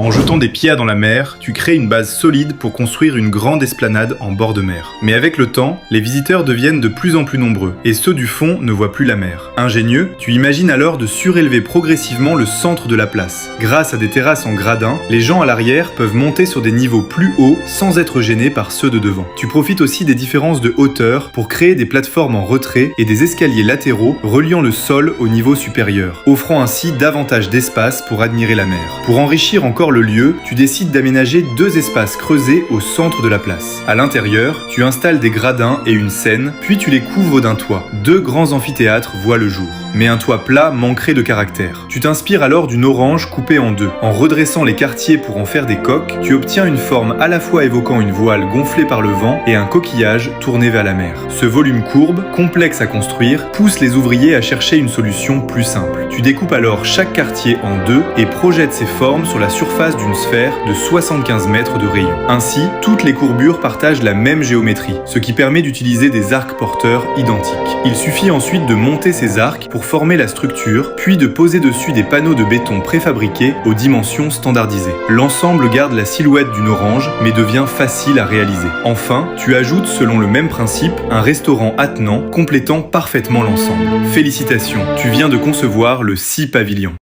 En jetant des pierres dans la mer, tu crées une base solide pour construire une grande esplanade en bord de mer. Mais avec le temps, les visiteurs deviennent de plus en plus nombreux, et ceux du fond ne voient plus la mer. Ingénieux, tu imagines alors de surélever progressivement le centre de la place. Grâce à des terrasses en gradin, les gens à l'arrière peuvent monter sur des niveaux plus hauts sans être gênés par ceux de devant. Tu profites aussi des différences de hauteur pour créer des plateformes en retrait et des escaliers latéraux reliant le sol au niveau supérieur, offrant ainsi davantage d'espace pour admirer la mer. Pour enrichir encore le lieu, tu décides d'aménager 2 espaces creusés au centre de la place. À l'intérieur, tu installes des gradins et une scène, puis tu les couvres d'un toit. 2 grands amphithéâtres voient le jour. Mais un toit plat manquerait de caractère. Tu t'inspires alors d'une orange coupée en 2. En redressant les quartiers pour en faire des coques, tu obtiens une forme à la fois évoquant une voile gonflée par le vent et un coquillage tourné vers la mer. Ce volume courbe, complexe à construire, pousse les ouvriers à chercher une solution plus simple. Tu découpes alors chaque quartier en 2 et projettes ces formes sur la surface d'une sphère de 75 mètres de rayon. Ainsi, toutes les courbures partagent la même géométrie, ce qui permet d'utiliser des arcs porteurs identiques. Il suffit ensuite de monter ces arcs pour former la structure, puis de poser dessus des panneaux de béton préfabriqués aux dimensions standardisées. L'ensemble garde la silhouette d'une orange, mais devient facile à réaliser. Enfin, tu ajoutes, selon le même principe, un restaurant attenant, complétant parfaitement l'ensemble. Félicitations, tu viens de concevoir le 6 pavillons.